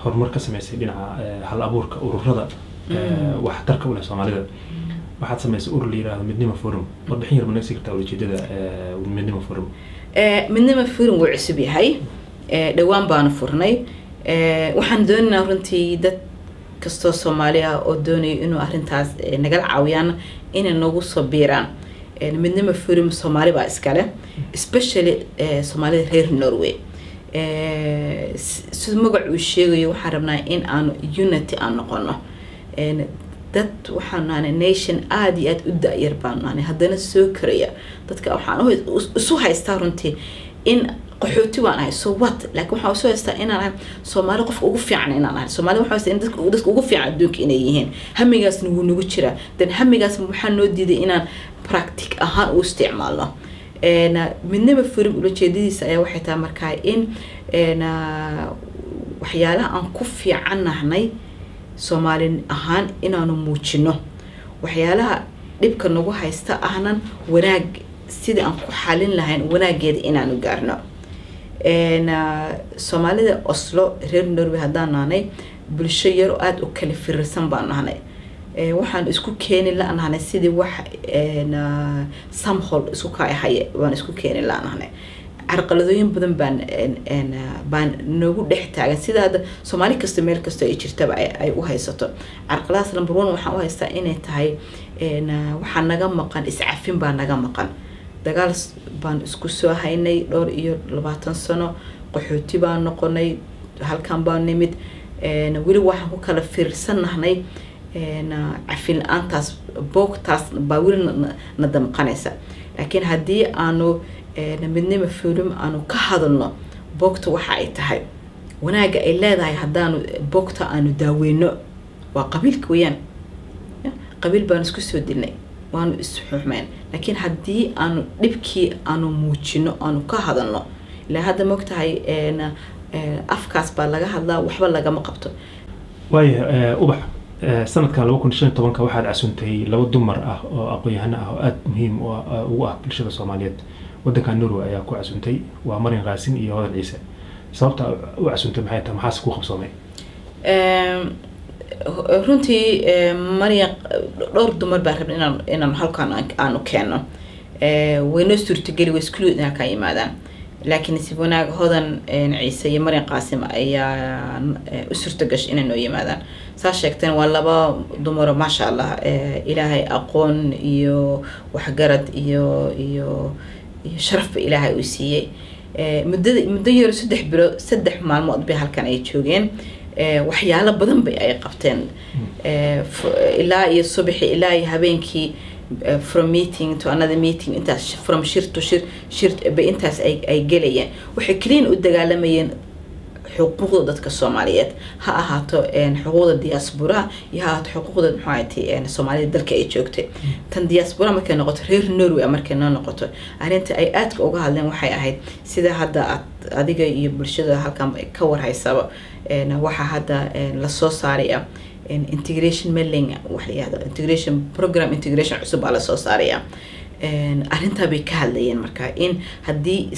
horumar ka sameysay dhinaca hal abuurka ururada wax tarka u leh Soomaalida waxaad sameysay urur la yiraahdo Midnimo Forum warbixin yar ma nagsi kartaa ujeedada Midnimo Forum Midnimo Forum wuu cusub yahay dhawaan baanu furnay waxaan doonaynaa runtii dad kastoo Soomaali ah oo doonay inuu arintaas naga caawiyaan inay nagu soo biiraan midnimo forum Soomaali baa iskale especially Soomaalida reer Norway sidoo magac uu sheegayo waxaan rabnaa in aan unity aan noqono dad waxaan nahay nation aad iyo aad u daayar baan nahay haddana soo karaya dadka waxaan isu haystaa runtii in qaxooti waan ahay so what laakiin waxaan soo haystaa inaan ahay Soomaali qof ugu fiican inaan ahay Soomaali waxaan haystaa in dadka ugu fiican adduunka inay yihiin hamigaasna wuu nagu jiraa dan hamigaas waxaan noo diiday inaan practice ahaan u isticmaalno midnimo forum ujeedadiisa ayaa waxay tahay markaa in waxyaalaha aan ku fiicanahay Soomaali ahaan inaanu muujino waxyaalaha dhibka nagu haysta ahnan wanaag sidii aan ku xalin lahayn wanaageeda inaanu gaarno Soomaalida Oslo reer Norway hadaan nahay bulsho yar oo aad u kala fiirsan baan nahay waxaan isku keenin laanahay sidii wax samhol isku kaayahay waan isku keenin laanahay carqaladooyin badan baan nagu dhex taagan sida hada Soomaali kasta meel kasta ay jirtaba ay u haysato carqaladaas number 1 waxaan u haystaa inay tahay waxa naga maqan iscafin baa naga maqan dagaal baan isku soo haynay dhowr iyo 20 sano qaxooti baan noqonay halkan baan nimid weli waxaan ku kala fiirsanahay عفين أنتاس بوقتاس باولنا ندم قنيسة لكن هدي أنو نبني مفهوم أنو كهذا بوقت وحايت هاي وناجا إلا ذا هدانو بوقت أنو داوينو وقبيل كويان قبيل بانسكسو ديني وانو استحومان لكن هدي أنو نبكي أنو موتشينو أنو كهذا لا هذا وقت هاي أفكاس بالله هذا وحبل لقى مقبته واي أبح sanadkan 2015 waxaad casuuntay laba dumar ah oo aqoon-yahan ah oo aad muhiim u ah bulshada Soomaaliyeed wadanka Norway ayaa ku casuuntay waa Marin Qaasin iyo Hodan Ciise sababta u casuuntay maxay tahay maxaa ku qabsoomay runtii Marin dhowr dumar baa rabnay inaan halkan aanu keeno wayna suurtagali way isku leedahay ka yimaadaan laakiin si wanaag Hodan Ciise iyo Marin Qaasim ayaa u suurtagashay inay noo yimaadaan saasheegteen waa laba dumar ma sha Allah ilaahay aqoon iyo waxgarad iyo sharaf ilaahay u siiyay muddo yar 3 maalmood bay halkan ay joogeen waxyaalo badan bay ay qabteen ilaa iyo subaxi ilaa iyo habeenkii from meeting to another meeting intaas from shir to shir bay intaas ay galayeen waxay kaliin u dagaalamayeen xuquuqda dadka Soomaaliyeed ha ahaato xuquuqda diaspora iyo ha ahaato xuquuqda maxaaytii Soomaalida dalka ay joogtay tan diaspora markay noqoto reer Norway markay noqoto arinta ay aad uga hadleen waxay ahayd sida hadda adiga iyo bulshada halkan ka warhaysaba waxa hadda la soo saaraya integration mailing waxa yiraahdo integration program integration cusub ala soo saaraya arinta bay ka hadlayeen marka in hadii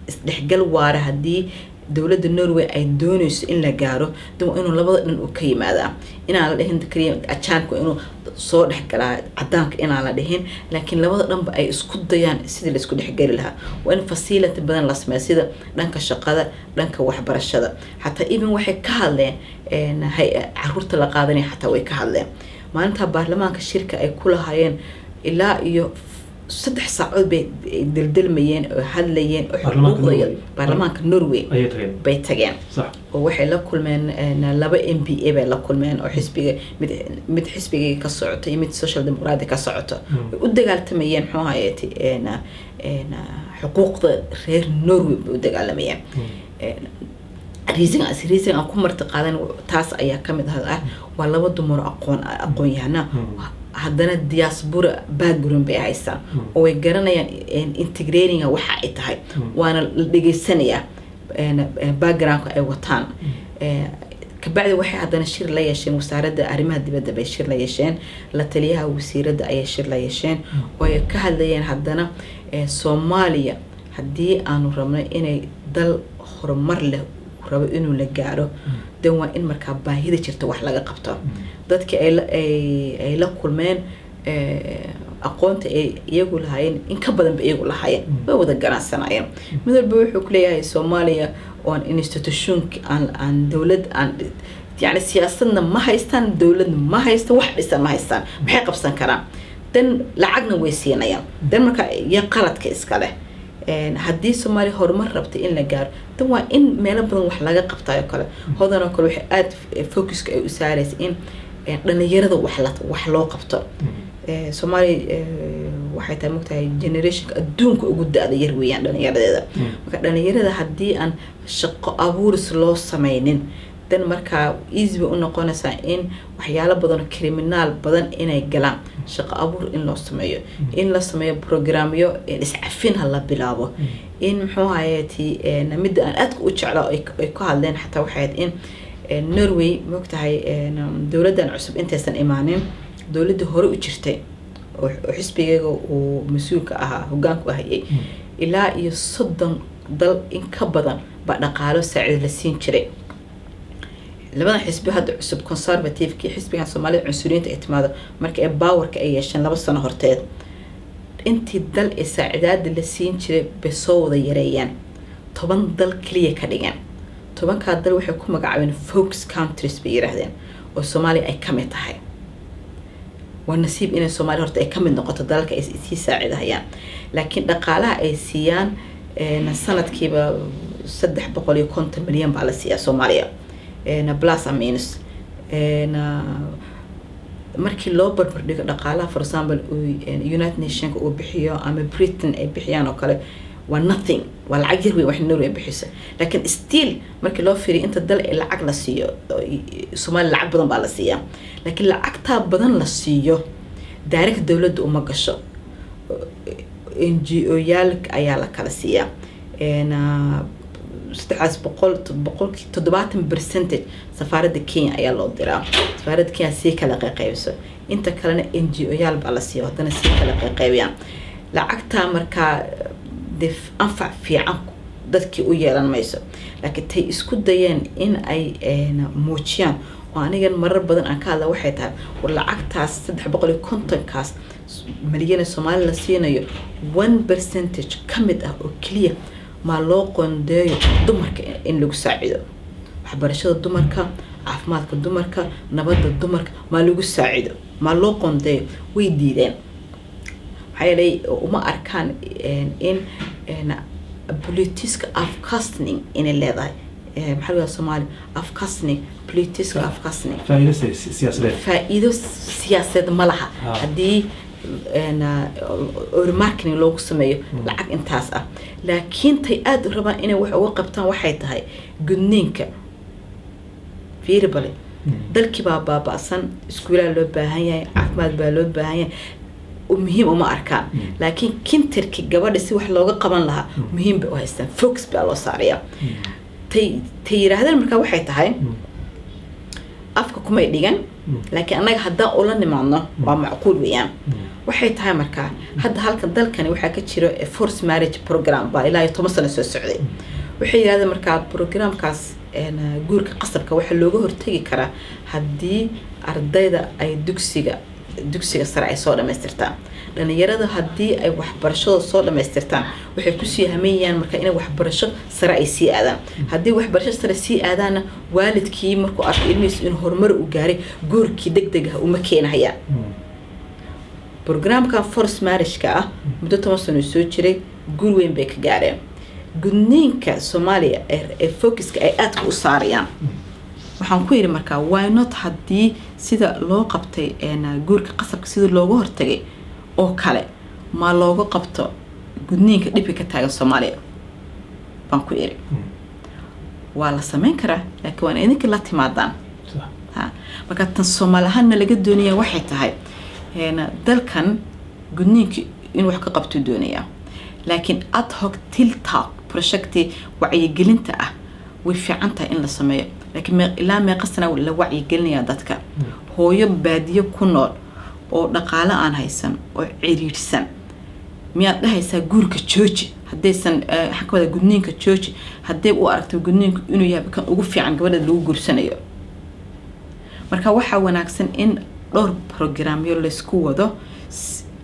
isdhexgal waara hadii dawladda Norway ay doonayso in la gaaro damo inuu labada dhan u ka yimaada inaan la dhahin kariim ajaanku inuu soo dhexgalaa cadaanka inaan la dhahin laakiin labada dhanba ay isku dayaan sidii la isku dhexgali lahaa waa in facility badan la sameeyo sida dhanka shaqada dhanka waxbarashada hatta even waxay ka hadleen caruurta la qaadanay hatta way ka hadleen maalinta baarlamaanka shirka ay ku lahaayeen ilaa iyo 3 saacadood bay daldalmayeen oo hadlayeen xuquuqda baarlamaanka Norway bay tageen صح oo waxay la kulmeen laba MPA bay la kulmeen oo xisbiga mid xisbiga ka socotay mid social democratic ka socoto u dagaaltamayeen xuhaayati xuquuqda reer Norway u dagaalamayeen reason aan ku marti qaadan taas ayaa kamid ah waa laba dumar aqoon-yahana haddana diaspora background bay haystaan oo ay garanayaan integrating waxa ay tahay waana la dhageysanaya background ay wataan kabacdi waxay haddana shir la yeesheen wasaaradda arrimaha dibadda bay shir la yeesheen la taliyaha wasiiradda ay shir la yeesheen oo ay ka hadlayeen haddana Soomaaliya hadii aanu rabno inay dal horumar leh rabo inuu la gaaro dan waa in marka baahida jirta wax laga qabto dadka ay la kulmeen aqoonta ay iyagu lahaayeen in ka badan ba iyagu lahaayeen way wada ganacsanayeen mid walba wuxuu ku leeyahay Soomaaliya oo institution aan dawlad aan يعني سياستنا ما هيستان دولة ما هيستان واحد إستان ما هيستان بحق بسان كرام دن لعقنا ويسينا يعني دن مركا يقالت كإسكاله هدي سومالي هرمر ربط إن لجار توا إن ميلا بدن وحلاقة قبطة يقاله هذا نقول وحقات فوكس كأسارس إن لأن يرد وحلا قبطة سومالي waxay tahay mugtahay generation adduunka ugu daada yar weeyaan dhalinyarada marka dhalinyarada hadii aan shaqo abuuris loo sameeynin dan marka easy u noqonaysa in waxyaalo badan criminal badan inay galaan shaqo abuur in loo sameeyo in la sameeyo programyo iscafin hala bilaabo in muxuu hayati mid aan aad u jeclaa ay ku hadleen xataa waxay in Norway mugtahay dawladdan cusub intaysan imaanin dawladda hore u jirtay oo xisbigeega oo mas'uulka ahaa hoggaanku ahayay ilaa iyo 30 dal in ka badan ba dhaqaalo saacid la siin jiray labada xisbi hadda cusub conservative ki xisbiga Soomaaliya cunsuriyinta ay timaado marka ay powerka ay yeeshaan 2 sano horteed intii dal ee saacidaad la siin jiray besoo wada yareeyaan 10 dal kaliya ka dhigan 10 ka dal waxay ku magacaabeen focus countries bay yiraahdeen oo Soomaaliya ay ka mid tahay ونسيب إن الصومالي هرت أكمل نقطة ذلك إسي ساعد هيان لكن دقالها أي سيان نسنة كيبا صدح بقولي كنت مليون بالسيا صوماليا نبلاس أمينس مركي لوبر دقالها for example United Nations أو بحيا أم بريتن أي بحيان أو كله ونثين والعجر وإحنا نروي بحسه لكن still مركي لو فري أنت دل العقل السيو الصومال العقل بدن بالسيا لكن العقتها بدن للسيو دارك الدولة وما قشة NGO يالك أيالك على سيا أنا استعاذ بقول تضبط برسنتج سفارة كينيا أيالله درا سفارة كينيا سيكا لقيقيبسه أنت كلنا NGO يال بالسيا وهذا سيكا لقيقيبيان لعقتها مركا دف أنفع في عنك ذاتك ويانا ميسو لكن تي اسكو ديان إن أي موتشيان وأنا جن مرة بدن أكالا وحيتها ولا عكتاس صدق بقولي كونتن كاس مليون الصومال لسينا 1% كمد أو كلية ما لوقن دايو دمرك إن لو ساعده حبرشة دمرك عفماتك دمرك نبض دمرك ما لو ساعده ما لوقن دايو ويديدين حيالي وما أركان إن بوليتيسك أفكاسنين إن اللي ذا محلو الصومالي أفكاسنين بوليتيسك أفكاسنين فائدة سياسية فائدة سياسية ملها هدي أنا الماركتينج لوك سميه لعك انتاسة لكن تياد ربا إنه وقبتان وحيد هاي جنينك فيربلي دلك بابا باسن سكولا لو باهي عفماد بالو باهي ومهم وما أركان لكن كنت تركي جواد سوى حلوة قبل لها مهم بوهستن فوكس بالله صارية تيرا هذا المركب وحيد هاي أفككم يديجن لكن أنا هدا أولا نمعنا ومعقول ويان وحيد هاي مركب هذا هالك الدل كان وحكي تشيرو فورس ماريج بروجرام بايلا يتوصل السعودي وحيد هذا مركب بروجرام كاس أنا جورك قصب كوحلوجه هرتجي كرا هدي أرديدا أي dugsiga sare ay soo dhameystirtaan dhalinyarada hadii ay waxbarashada soo dhameystirtaan waxay ku sii hameeyaan marka inay waxbarasho sare ay sii aadaan hadii waxbarasho sare sii aadaan waalidkii markuu arko ilmihiisa in horumar u gaaray guurkii degdeg ah uma keenayaan barnaamijka force marriage ka ah muddo 10 sano soo jiray guur weyn bay ka gaareen gudniinka Soomaaliya ee focuska ay aad u saarayaan waxaan ku yiri marka why not hadii sida loo qabtay guurka qasabka sida looga hortagay oo kale ma looga qabto gudniinka dhibka ka taagan Soomaaliya baan ku yiri waa la sameyn karaa laakiin waan idinka la timaadaan marka tan Soomaaliyaana laga doonaya waxay tahay dalkan gudniinka in wax ka qabto doonaya laakiin ad hoc tilta projecti wacyigelinta ah way fiican tahay in la sameeyo لكن لا ما قصنا ولا وعي قلنا يا دتك هو يبادية كنور أو دقالة عن هيسن أو عريسن ميا ده هيسا جورك تشوش هديسن حكوا ده جنين كتشوش هدي وأركت جنين إنه يبقى أوقف عن قبل اللي هو جرسنا يو مركا وحا وناكسن إن dhowr programyo laysku wado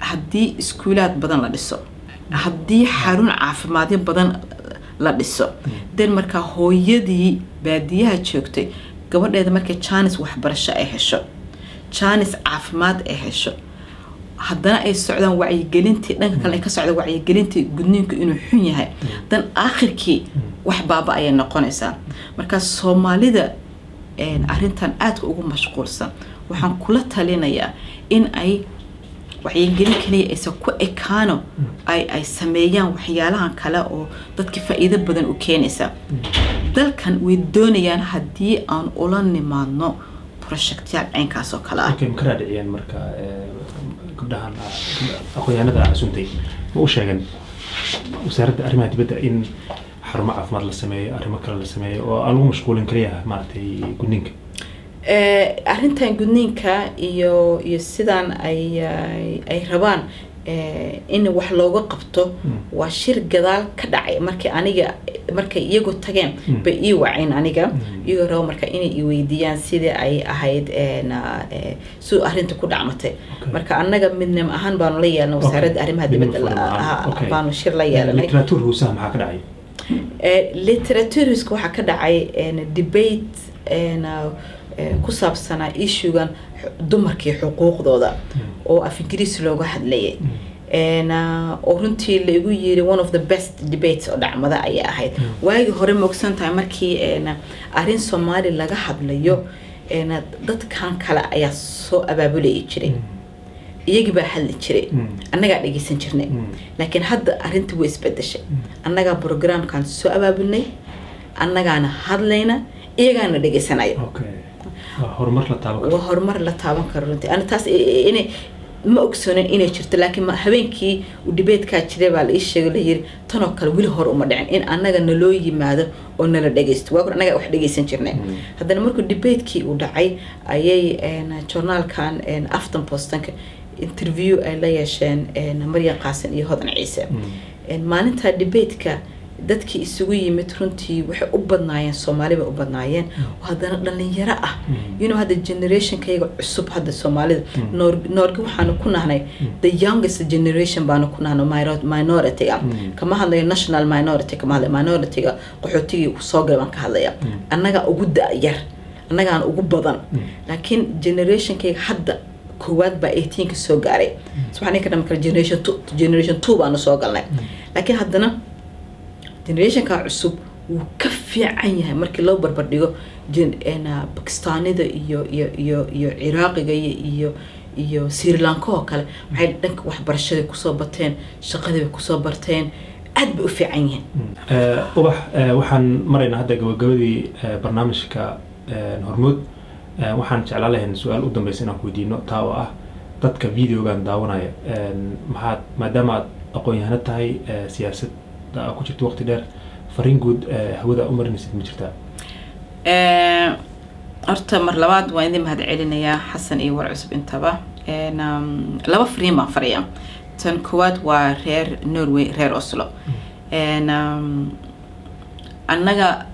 haddii iskuulaad badan la dhiso haddii xarun caafimaadyo badan la dhiso den markaa hooyadii baadiyaha joogtay gabadheeda markay jaanis waxbarasho ay hesho jaanis caafimaad ay hesho haddana ay socdaan wacyigelintii dhanka kale ay ka socda wacyigelintii gudniinku inuu xun yahay dan aakhirkii wax baaba ayay noqonaysaa markaa soomaalida arrintan aadka ugu mashquulsan waxaan kula talinayaa in ay wacyigelin kaliya aysan ku ekaano ay sameeyaan waxyaalahan kale oo dadka faa'iido badan u keenaysa dalkan way doonayaan haddii aan ula nimaadno projectyaal caynkaas oo kale ah okay makara dhiciyaan marka gabdhahan aqoonyahanada casuntay ma u sheegan wasaaradda arrimaha dibadda in xarumo caafimaad la sameeyo arrimo kale la sameeyo oo aan lagu mashquulin kaliya maaragtay gudniinka arrintan gudniinka iyo sidaan ay rabaan in wax looga qabto waa shir gadaal ka dhacay markay iyagu tageen bay ii waceen aniga iyagoo rabo marka inay i weydiiyaan sidii ay ahayd siduu arrinta ku dhacmatay marka annaga midnimo ahaan baanu la yeelnay wasaaradda arrimaha dibadda baanu shir la yeelanay literature huusaha maxaa ka dhacay literaturska waxaa ka dhacay debate ku saabsanaa issuegan dumarkii xuquuqdooda oo af ingiriisi looga hadlayay oo runtii la igu yiri one of the best debates oo dhacmada ayay ahayd waagi hore moogsan tahay markii arrin Soomaali laga hadlayo dadkan kale ayaa soo abaabulayay jiray iyagii baa hadli jiray annaga dhageysan jirnay laakiin hadda arrinta way isbedeshay annaga programkan soo abaabulnay annagaana hadlayna iyagaana dhageysanayo horumar la taaban karo runtii ana taas inay ma ogsoonin inay jirto laakiin habeenkii u debate-ka jiray baa la ii sheegay la yiri tan oo kale wili hor uma dhicin in annaga naloo yimaado oo nala dhageysto waa annaga wax dhageysan jirnay haddana markuu debate-kii uu dhacay ayay journalkan Afton Post-ka interview ay la yeesheen Maryam Qaasin iyo Hodan Ciise maalinta debate-ka dadkii isugu yimid runtii waxay u badnaayeen Soomaaliba u badnaayeen hadana dhalinyaro ah hadda generation kayga cusub hadda Soomaalida noorga waxaanu ku nahnay the youngest generation baanu ku nahnay minority kama hadlayo national minority kama hadlayo minority qaxootigii ku soo gaban ka hadlaya annaga ugu da'yar annaga ugu badan laakiin generation kayga hadda koowaad baa 18 ka soo gaaray subxaanaka ka dhamakar generation 2 baanu soo galnay laakiin haddana generation ka cusub wuu ka fiican yahay markii loo barbar dhigo Pakistaanida iyo Iraaqiga iyo Sri Lanka oo kale waxay dhanka waxbarashada ku soo bateen shaqada ku soo barteen aad bay u fiican yihiin ubax waxaan maraynaa hadda gabagabadii barnaamijka hormuud waxaan jeclaan lahayn su'aal u dambaysa inaan ku weydiino taa oo ah dadka videogan daawanaya maadaama aad aqoon-yahano tahay siyaasad ku jirto waqti dheer fariin guud hawada u marinaysid ma jirtaa horta mar labaad waan idin mahad celinayaa Xasan iyo war cusub intaba laba fariin ma fariya tan koowaad waa reer Norway reer Oslo annaga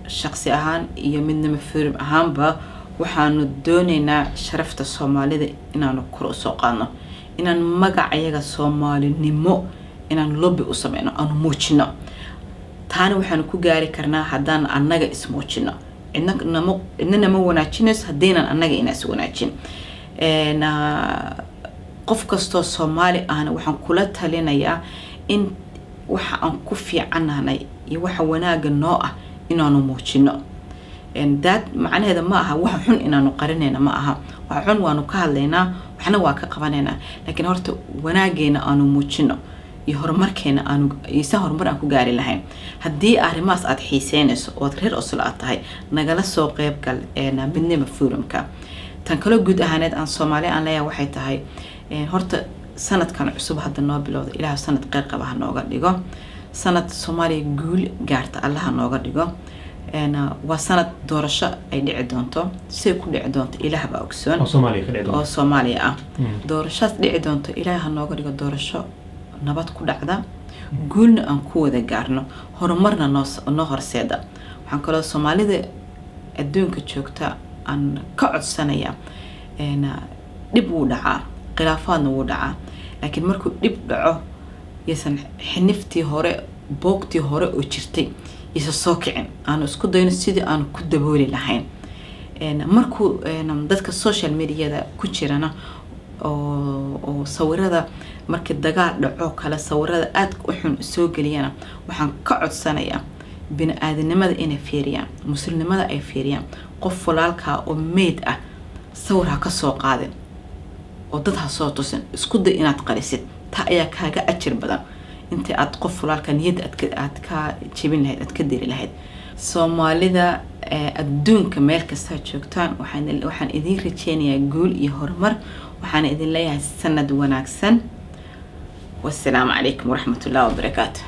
shakhsi ahaan iyo midnimo firim ahaanba waxaanu doonaynaa sharafta Soomaalida inaanu kor u soo qaadno inaan magacayaga Soomaalinimo inaan lobby u sameeyno aan muujino taana waxaan ku gaari karnaa hadaan annaga ismuujino inna ma wanaajinayso hadeenan annaga inaas wanaajin qof kasto Soomaali ahna waxaan kula talinayaa in waxa aan ku fiicanaanay iyo waxa wanaaga noo ah inaanu muujino dad macnaheedu ma aha wax xun inaanu qarinayna ma aha wax xun waanu ka hadlaynaa waxna waa ka qabanaynaa laakiin horta wanaageena aanu muujino iyo horumarkeena aanu horumar aan ku gaari lahayn haddii arrimahaas aad xiiseynayso oo reer Oslo aad tahay nagala soo qayb gal midnimo forumka tan kale guud ahaaneed aan Soomaali aan leeyahay waxay tahay horta sanadkan cusub hadda noo bilowday ilaahay sanad qeyr qaba ha nooga dhigo sanad Soomaaliya guul gaarta Allah ha nooga dhigo waa sanad doorasho ay dhici doonto si ku dhici doonto ilaahay baa ogsoon oo Soomaaliya ah doorashaas dhici doonto ilaahay ha nooga dhigo doorasho nabad ku dhacda guulna aan ku wada gaarno horumarna noo horseeda waxaan kaloo Soomaalida adduunka joogta aan ka codsanaya dhib wuu dhacaa khilaafaadna wuu dhacaa laakiin markuu dhib dhaco yasan xiniftii hore boogtii hore oo jirtay isa soo kicin aanu isku dayno sidii aanu ku dabooli lahayn markuu dadka social media ku jirana oo sawirada markii dagaal dhaco kala sawirada aad u xun soo galiyana waxaan ka codsanayaa bini'aadanimada inay fiiriyaan muslimnimada ay fiiriyaan qof walaalka oo meed ah sawir ha ka soo qaadin oo dad ha soo tusin isku day inaad qarisid ta ayaa kaaga ajir badan inta aad qof walaalka niyad aad ka jibin lahayd aad ka diri lahayd Soomaalida adduunka meel kasta joogtaan waxaan idin rajeynayaa guul iyo horumar waxaan idin leeyahay sanad wanaagsan والسلام عليكم ورحمة الله وبركاته